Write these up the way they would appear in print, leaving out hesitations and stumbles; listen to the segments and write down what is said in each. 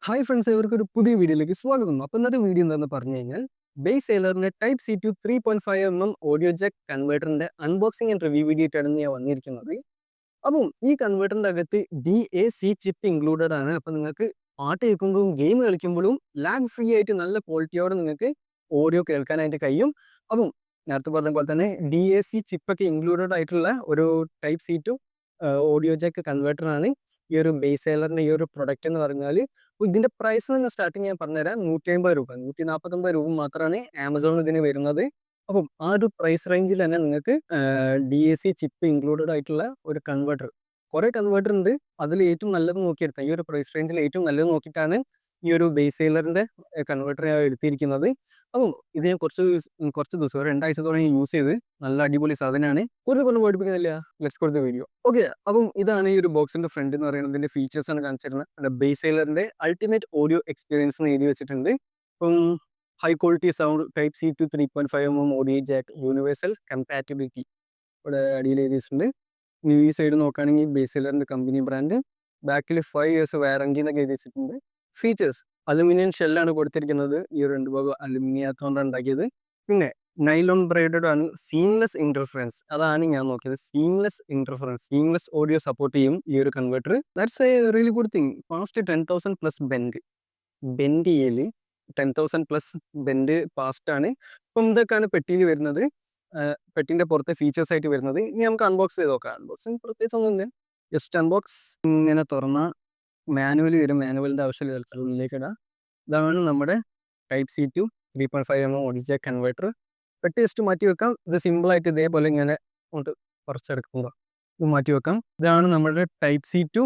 Hi friends, ഇവർക്കൊരു പുതിയ വീഡിയോയിലേക്ക് സ്വാഗതം. അപ്പോൾ ഇന്നത്തെ വീഡിയോ എന്താണെന്ന് പറഞ്ഞു കഴിഞ്ഞാൽ ബേസ് സെയിലറിന്റെ type C to 3.5 audio jack കൺവേർട്ടറിന്റെ അൺബോക്സിംഗ് ആൻഡ് റിവ്യൂ വീഡിയോ ആയിട്ടാണ് ഞാൻ വന്നിരിക്കുന്നത്. അപ്പം ഈ കൺവേർട്ടറിന്റെ അകത്ത് DAC ചിപ്പ് ഇൻക്ലൂഡഡ് ആണ്. അപ്പം നിങ്ങൾക്ക് പാട്ട് കേൾക്കുമ്പോഴും ഗെയിം കളിക്കുമ്പോഴും ലാഗ് ഫ്രീ ആയിട്ട് നല്ല ക്വാളിറ്റിയോടെ നിങ്ങൾക്ക് ഓഡിയോ കേൾക്കാനായിട്ട് കഴിയും. അപ്പം നേരത്തെ പറഞ്ഞ പോലെ തന്നെ DAC ചിപ്പൊക്കെ ഇൻക്ലൂഡഡ് ആയിട്ടുള്ള ഒരു type C to audio jack കൺവേർട്ടറാണ് ഈ ഒരു ബേസ് സെയിലറിന്റെ ഈ ഒരു പ്രൊഡക്റ്റ് എന്ന് പറഞ്ഞാൽ. ഇതിന്റെ പ്രൈസ് തന്നെ സ്റ്റാർട്ടിങ് ഞാൻ പറഞ്ഞുതരാം. 150 രൂപ, 149 രൂപ മാത്രമാണ് ആമസോണിൽ ഇതിന് വരുന്നത്. അപ്പം ആ ഒരു പ്രൈസ് റേഞ്ചിൽ തന്നെ നിങ്ങൾക്ക് DAC ചിപ്പ് ഇൻക്ലൂഡഡ് ആയിട്ടുള്ള ഒരു കൺവേർട്ടർ, കുറെ കൺവേർട്ടർ ഉണ്ട്. അതിൽ ഏറ്റവും നല്ലത് നോക്കിയെടുത്താൽ ഈ ഒരു പ്രൈസ് റേഞ്ചിൽ ഏറ്റവും നല്ലത് നോക്കിയിട്ടാണ് ഈ ഒരു ബേസ് സെയിലറിന്റെ കൺവേർട്ടർ ഞാൻ എടുത്തിരിക്കുന്നത്. അപ്പം ഇത് ഞാൻ കുറച്ച് ദിവസം, ഒരു 2 ആഴ്ചത്തോളം യൂസ് ചെയ്ത് നല്ല അടിപൊളി സാധനമാണ്. കൂടുതൽ കൊണ്ട് പഠിപ്പിക്കുന്നില്ല, let's go to the video. Okay, അപ്പം ഇതാണ് ഈ ഒരു ബോക്സിന്റെ ഫ്രണ്ട് എന്ന് പറയുന്നത്. ഇതിന്റെ ഫീച്ചേഴ്സ് ആണ് കാണിച്ചിരുന്നത്. ബേസ് സെയിലറിന്റെ അൾട്ടിമേറ്റ് ഓഡിയോ എക്സ്പീരിയൻസ് എന്ന് എഴുതി വെച്ചിട്ടുണ്ട്. ഇപ്പം high quality sound, type C to 3.5 audio jack, universal compatibility ഇവിടെ അടിയിൽ എഴുതിയിട്ടുണ്ട്. ഈ സൈഡ് നോക്കുകയാണെങ്കിൽ ബേസ് സെയിലറിന്റെ കമ്പനി ബ്രാൻഡ്, ബാക്കിൽ 5 years വാറന്റി എന്നൊക്കെ എഴുതി വെച്ചിട്ടുണ്ട്. ഫീച്ചേഴ്സ്: അലുമിനിയം ഷെല്ലാണ് കൊടുത്തിരിക്കുന്നത്. ഈ രണ്ട് ഭാഗം അലുമിനിയത്തോണ്ടാണ് ഉണ്ടാക്കിയത്. പിന്നെ നൈലോൺ ബ്രൈഡഡ് ആണ്. സീംലെസ് ഇന്റർഫറൻസ്, അതാണ് ഞാൻ നോക്കിയത്. സീംലെസ് ഓഡിയോ സപ്പോർട്ട് ചെയ്യും ഈ ഒരു converter. That's A really good thing. Fast 10,000+ bend ചെയ്യല് 10,000+ ബെൻഡ് ഫാസ്റ്റ് ആണ്. അപ്പം ഇതൊക്കെയാണ് പെട്ടിയിൽ വരുന്നത്. പെട്ടിന്റെ പുറത്തെ ഫീച്ചേഴ്സ് ആയിട്ട് വരുന്നത്. ഇനി നമുക്ക് അൺബോക്സ് ചെയ്ത് നോക്കാം. അൺബോക്സിങ് പ്രത്യേകിച്ച് ഒന്നുമില്ല, ജസ്റ്റ് അൺബോക്സ്. ഇങ്ങനെ തുറന്ന മാനുവൽ വരും. മാനുവലിന്റെ ആവശ്യമില്ല, തൽക്കാലം ഉള്ളിലേക്ക് ഇടാം. ഇതാണ് നമ്മുടെ type C to 3.5 audio jack converter. പെട്ടി ജസ്റ്റ് മാറ്റി വെക്കാം. ഇത് സിമ്പിളായിട്ട് ഇതേപോലെ ഇങ്ങനെ അങ്ങോട്ട് പറിച്ചെടുക്കുക, ഇത് മാറ്റി വെക്കാം. ഇതാണ് നമ്മുടെ type C to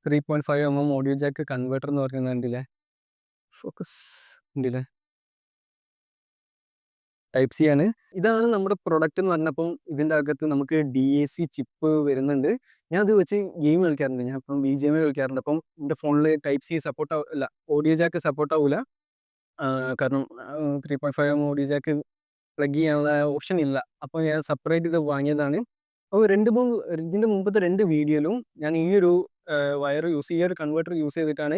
3.5 audio jack converter എന്ന് പറയുന്നത്. ഉണ്ടല്ലേ, ഫോക്കസ് ഉണ്ടല്ലേ, ടൈപ്പ് സി ആണ്. ഇതാണ് നമ്മുടെ പ്രൊഡക്റ്റ് എന്ന് പറഞ്ഞപ്പം ഇതിൻ്റെ അകത്ത് നമുക്ക് DAC ചിപ്പ് വരുന്നുണ്ട്. ഞാൻ അത് വെച്ച് ഗെയിം കളിക്കാറുണ്ട്. ഞാൻ ഇപ്പം BGMI കളിക്കാറുണ്ട്. അപ്പം എൻ്റെ ഫോണിൽ ടൈപ്പ് സി സപ്പോർട്ട് അല്ല, ഓഡിയോ ജാക്ക് സപ്പോർട്ട് ആവില്ല. കാരണം 3.5 ഓഡിയോ ജാക്ക് പ്ലഗ് ചെയ്യാനുള്ള ഓപ്ഷൻ ഇല്ല. അപ്പോൾ ഞാൻ സെപ്പറേറ്റ് ഇത് വാങ്ങിയതാണ്. അപ്പോൾ ഇതിൻ്റെ മുമ്പത്തെ 2 വീഡിയോയിലും ഞാൻ ഈ ഒരു ഈ ഒരു കൺവേർട്ടർ യൂസ് ചെയ്തിട്ടാണ്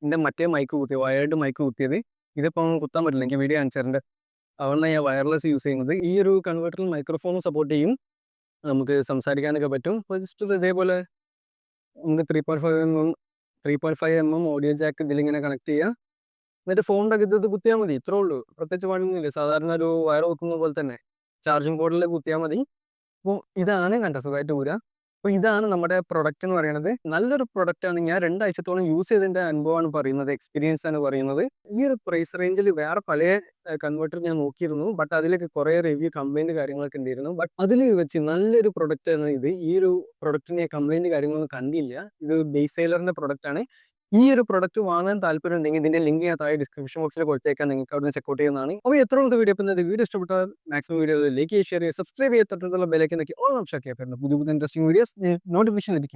എൻ്റെ മറ്റേ മൈക്ക് കുത്തിയത്, വയർഡ് മൈക്ക് കുത്തിയത്. ഇതിപ്പം കുത്താൻ പറ്റില്ല, എനിക്ക് വീഡിയോ കാണിച്ചിട്ടുണ്ട്. അതുകൊണ്ടാണ് ഞാൻ വയർലെസ് യൂസ് ചെയ്യുന്നത്. ഈ ഒരു കൺവേർട്ടറിൽ മൈക്രോഫോൺ സപ്പോർട്ട് ചെയ്യും, നമുക്ക് സംസാരിക്കാനൊക്കെ പറ്റും. അപ്പോൾ ജസ്റ്റ് ഇതേപോലെ നമുക്ക് 3.5 ഓഡിയോ ജാക്ക് ഇതിലിങ്ങനെ കണക്ട് ചെയ്യുക. എന്നിട്ട് ഫോണിൻ്റെ അകത്ത് ഇത് കുത്തിയാൽ മതി. ഇത്രേ ഉള്ളൂ, പ്രത്യേകിച്ച് പണിയൊന്നുമില്ല. സാധാരണ ഒരു വയർ വെക്കുന്ന പോലെ തന്നെ ചാർജിങ് പോർട്ടിൽ കുത്തിയാൽ മതി. അപ്പോൾ ഇതാണ് കണ്ട സുഖമായിട്ട് ഊര. അപ്പോൾ ഇതാണ് നമ്മുടെ പ്രൊഡക്റ്റ് എന്ന് പറയുന്നത്. നല്ലൊരു പ്രൊഡക്റ്റാണ്. ഞാൻ 2 ആഴ്ചത്തോളം യൂസ് ചെയ്തതിൻ്റെ അനുഭവമാണ് പറയുന്നത്, എക്സ്പീരിയൻസ് ആണ് പറയുന്നത്. ഈ ഒരു പ്രൈസ് റേഞ്ചിൽ വേറെ പല കൺവേർട്ടർ ഞാൻ നോക്കിയിരുന്നു. ബട്ട് അതിലൊക്കെ കുറേ റിവ്യൂ കംപ്ലൈൻറ്റ് കാര്യങ്ങളൊക്കെ ഉണ്ടായിരുന്നു. ബട്ട് അതിൽ വെച്ച് നല്ലൊരു പ്രൊഡക്റ്റാണ് ഇത്. ഈ ഒരു പ്രൊഡക്റ്റിന് ഞാൻ കംപ്ലൈൻറ്റ് കാര്യങ്ങളൊന്നും കണ്ടില്ല. ഇത് ബേസ് സെയിലറിൻ്റെ പ്രൊഡക്റ്റാണ്. ഈ ഒരു പ്രൊഡക്റ്റ് വാങ്ങാൻ താല്പര്യം ഉണ്ടെങ്കിൽ ഇതിന്റെ ലിങ്ക് ഞാൻ താഴെ ഡിസ്ക്രിപ്ഷൻ ബോക്സിൽ കൊടുത്തേക്കാൻ, നിങ്ങൾക്ക് അവിടെ നിന്ന് ചെക്കൗട്ട് ചെയ്യുന്നതാണ്. അപ്പോൾ എത്രയുള്ള വീഡിയോ ഇപ്പം വീഡിയോ ഇഷ്ടപ്പെട്ടാൽ മാക്സിമം വീഡിയോ ലൈക്ക് ചെയ്യുക, ഷെയർ ചെയ്യുക, സബ്സ്ക്രൈബ് ചെയ്യുക, തൊട്ടുള്ള ബെലൈക്കൻ നോക്കി ഓൾ ഓപ്ഷൻ ആക്കിയാൽ പുതിയ ഇൻട്രസ്റ്റിംഗ് വീഡിയോസ് നോട്ടിഫിക്കേഷൻ ലഭിക്കും.